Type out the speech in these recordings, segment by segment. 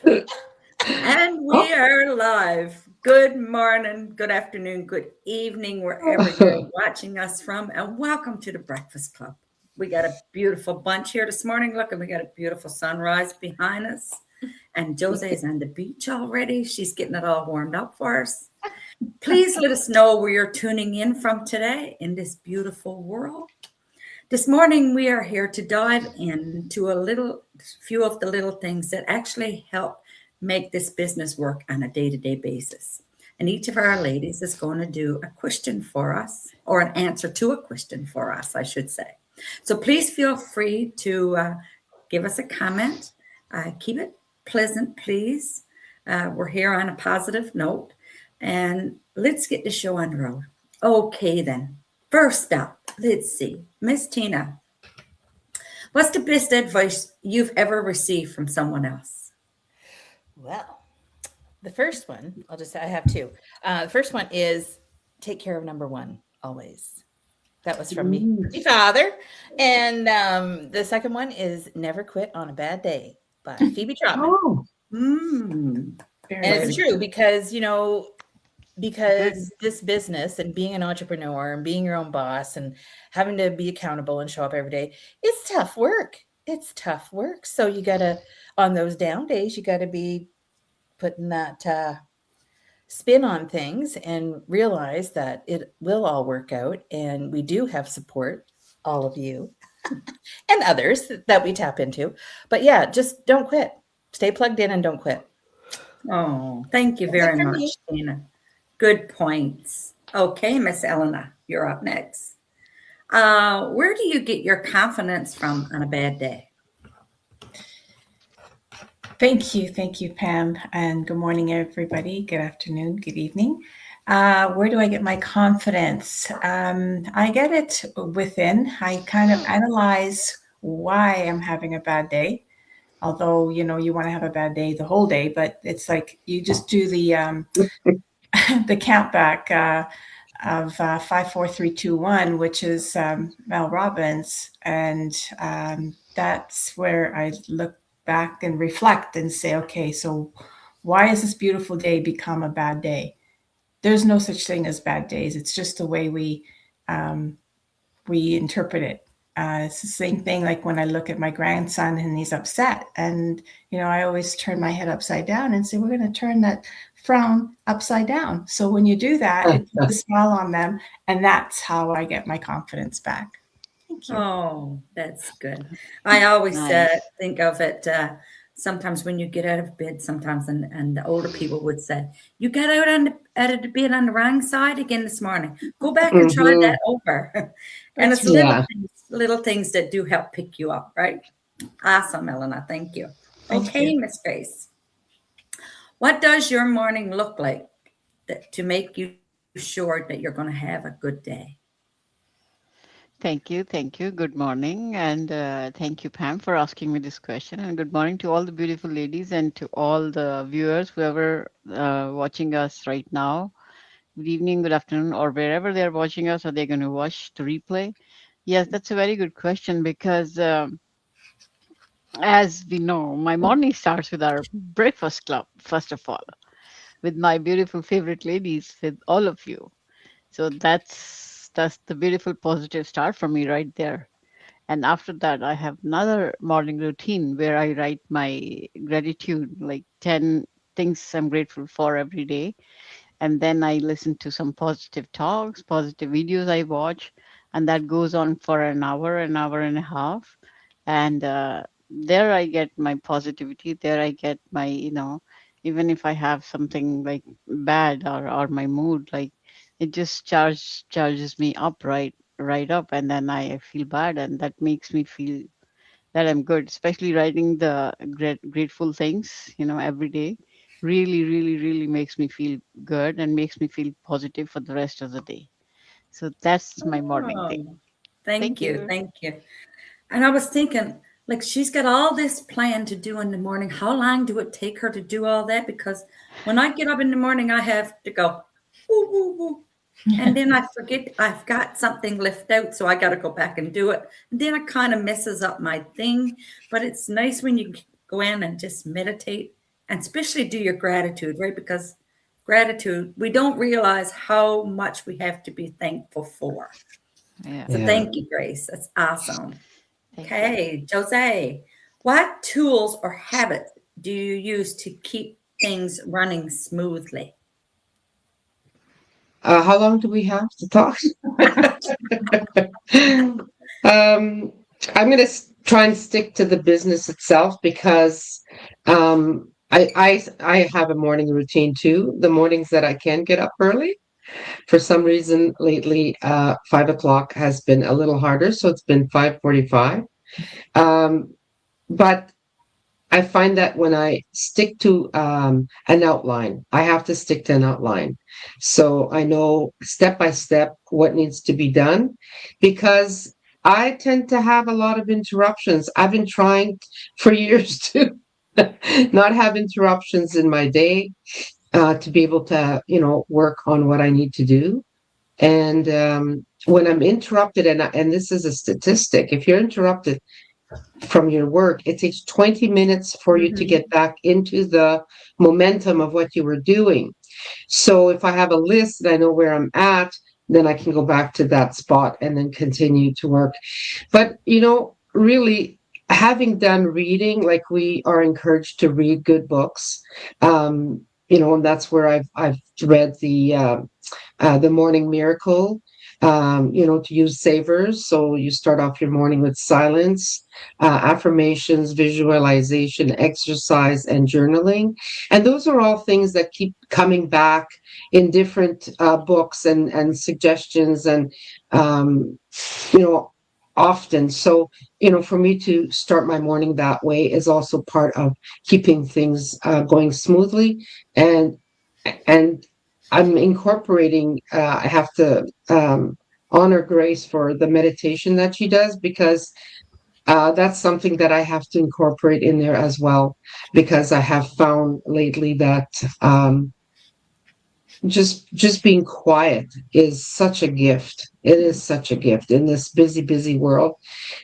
And Oh, we are live. Good morning, good afternoon, good evening, wherever you're watching us from, and welcome to the Breakfast Club. We got a beautiful bunch here this morning. Look, and we got a beautiful sunrise behind us. And Jose's on the beach already. She's getting it all warmed up for us. Please let us know where you're tuning in from today in this beautiful world. This morning, we are here to dive into a few of the little things that actually help make this business work on a day to day basis. And each of our ladies is going to do a question for us, or an answer to a question for us, I should say. So please feel free to give us a comment. Keep it pleasant, please. We're here on a positive note. And let's get the show on the road. Okay, then. First up, let's see. Miss Tina, what's the best advice you've ever received from someone else? Well, the first one, I'll just say I have two. The first one is take care of number one always. That was from me, mm. my father. And the second one is never quit on a bad day by Phoebe Trotman. Oh, Mm, And very it's very true good. because, Good. because this business and being an entrepreneur and being your own boss and having to be accountable and show up every day, it's tough work. It's tough work. So you got to, on those down days, you got to be putting that spin on things and realize that it will all work out. And we do have support, all of you and others that we tap into. But yeah, just don't quit. Stay plugged in and don't quit. Oh, thank you That's it very for me. much, Tina. Good points. Okay, Miss Elena, you're up next. Where do you get your confidence from on a bad day? Thank you, Pam, and good morning, everybody. Good afternoon, good evening. Where do I get my confidence? I get it within. I kind of analyze why I'm having a bad day. Although, you want to have a bad day the whole day, but it's like you just do the the count back of 5, 4, 3, 2, 1, which is Mel Robbins, and that's where I look back and reflect and say, okay, so why has this beautiful day become a bad day? There's no such thing as bad days. It's just the way um, we interpret it. It's the same thing like when I look at my grandson and he's upset. And, I always turn my head upside down and say, we're going to turn that frown upside down. So when you do that, it puts a smile on them. And that's how I get my confidence back. Thank you. Oh, that's good. I always nice. think of it sometimes when you get out of bed, sometimes, and the older people would say, "You got out of the bed on the wrong side again this morning. Go back and try Hmm. that over." And That's it's true. Yeah. little things that do help pick you up, right? Awesome, Elena. Thank you. Thank you. Okay, Miss Grace. What does your morning look like to make you sure that you're going to have a good day? Thank you. Thank you. Good morning. And thank you, Pam, for asking me this question. And good morning to all the beautiful ladies and to all the viewers, whoever watching us right now. Good evening, good afternoon, or wherever they're watching us, or they're going to watch the replay. Yes, that's a very good question because, as we know, my morning starts with our breakfast club, first of all, with my beautiful favorite ladies, with all of you. So that's the beautiful positive start for me right there. And after that, I have another morning routine where I write my gratitude, like 10 things I'm grateful for every day. And then I listen to some positive talks, positive videos I watch, and that goes on for an hour and a half. And there I get my positivity. There I get my, even if I have something like bad or my mood, like it just charges me up right up, and then I feel bad, and that makes me feel that I'm good, especially writing the grateful things, every day. Really, really, really makes me feel good and makes me feel positive for the rest of the day. So that's my morning thing. Oh, thank Thank you. you. Thank you. And I was thinking, like, she's got all this plan to do in the morning. How long do it take her to do all that? Because when I get up in the morning, I have to go, woo, woo, woo. And then I forget I've got something left out. So I got to go back and do it. And then it kind of messes up my thing. But it's nice when you go in and just meditate and especially do your gratitude, right? Because gratitude, we don't realize how much we have to be thankful for. Yeah. So Yeah. thank you, Grace. That's awesome. Thank you. Okay, Jose, what tools or habits do you use to keep things running smoothly? How long do we have to talk? um, I'm going to try and stick to the business itself because I have a morning routine too. The mornings that I can get up early, for some reason lately, 5 o'clock has been a little harder, so it's been 5:45. But I find that when I stick to an outline, I have to stick to an outline. So I know step by step what needs to be done because I tend to have a lot of interruptions. I've been trying for years to not have interruptions in my day, to be able to, work on what I need to do. And when I'm interrupted, and this is a statistic, if you're interrupted from your work, it takes 20 minutes for you to Mhm. get back into the momentum of what you were doing. So if I have a list and I know where I'm at, then I can go back to that spot and then continue to work. But, really having done reading, like we are encouraged to read good books, and that's where I've read the Morning Miracle, to use savers. So you start off your morning with silence, affirmations, visualization, exercise, and journaling. And those are all things that keep coming back in different books and suggestions and, you know, often. So, for me to start my morning that way is also part of keeping things going smoothly. And I'm incorporating, I have to honor Grace for the meditation that she does because that's something that I have to incorporate in there as well. Because I have found lately that just being quiet is such a gift. It is such a gift in this busy world.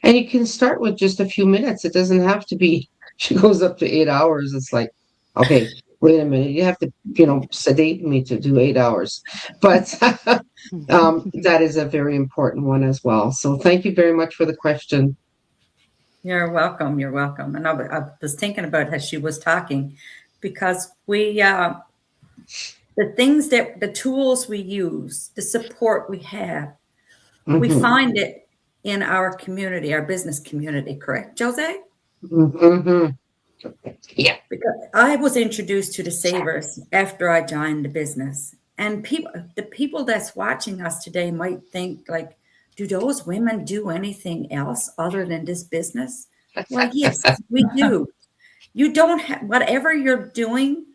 And you can start with just a few minutes. It doesn't have to be, she goes up to 8 hours. It's like, okay, wait a minute. You have to, sedate me to do 8 hours. But that is a very important one as well. So thank you very much for the question. You're welcome. You're welcome. And I was thinking about as she was talking, because the tools we use, the support we have, we Hmm. find it in our community, our business community, correct, Jose? Hmm. Yeah. Because I was introduced to the savers after I joined the business. And the people that's watching us today might think like, do those women do anything else other than this business? Well, yes, we do. You don't have whatever you're doing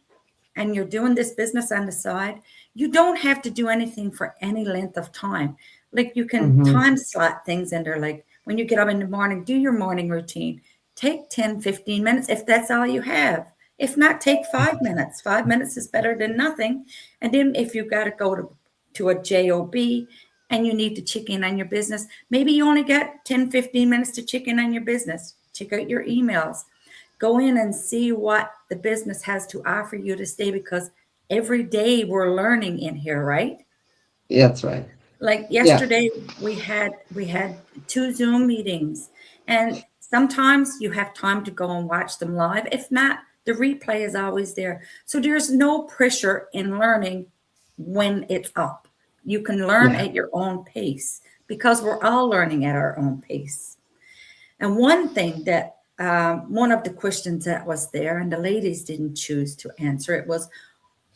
and you're doing this business on the side, you don't have to do anything for any length of time. Like you can Hmm. time slot things in there. Like when you get up in the morning, do your morning routine. Take 10, 15 minutes if that's all you have. If not, take 5 minutes. 5 minutes is better than nothing. And then if you've got to go to a job and you need to check in on your business, maybe you only got 10, 15 minutes to check in on your business. Check out your emails, go in and see what the business has to offer you to stay, because every day we're learning in here, right? Yeah, that's right. Like Yeah. yesterday we had two Zoom meetings, and sometimes you have time to go and watch them live. If not, the replay is always there. So there's no pressure in learning when it's up. You can learn Yeah. at your own pace because we're all learning at our own pace. And one thing that one of the questions that was there, and the ladies didn't choose to answer it, was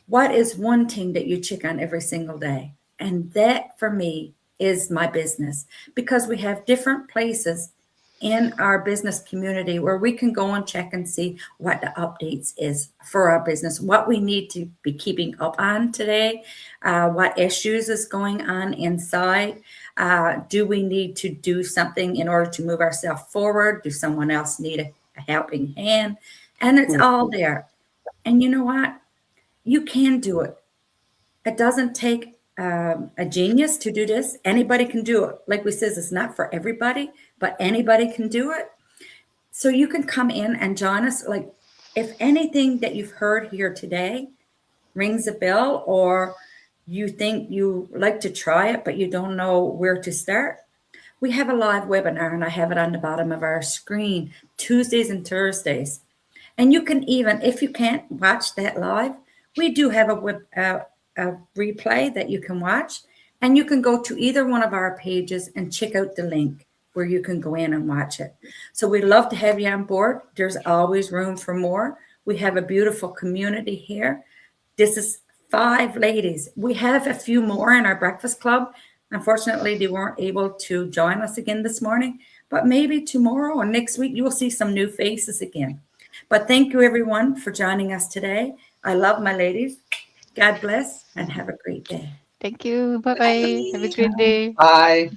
what is one thing that you check on every single day? And that for me is my business, because we have different places in our business community where we can go and check and see what the updates is for our business, what we need to be keeping up on today, what issues is going on inside. Do we need to do something in order to move ourselves forward? Do someone else need a helping hand? And it's all there. And you know what? You can do it. It doesn't take a genius to do this. Anybody can do it. Like we says, it's not for everybody, but anybody can do it. So you can come in and join us. Like if anything that you've heard here today rings a bell, or you think you like to try it, but you don't know where to start, we have a live webinar, and I have it on the bottom of our screen, Tuesdays and Thursdays. And you can even, if you can't watch that live, we do have a replay that you can watch. And you can go to either one of our pages and check out the link where you can go in and watch it. So we'd love to have you on board. There's always room for more. We have a beautiful community here. This is 5 ladies. We have a few more in our breakfast club. Unfortunately, they weren't able to join us again this morning, but maybe tomorrow or next week, you will see some new faces again. But thank you, everyone, for joining us today. I love my ladies. God bless and have a great day. Thank you. Bye bye. Have a great day. Bye.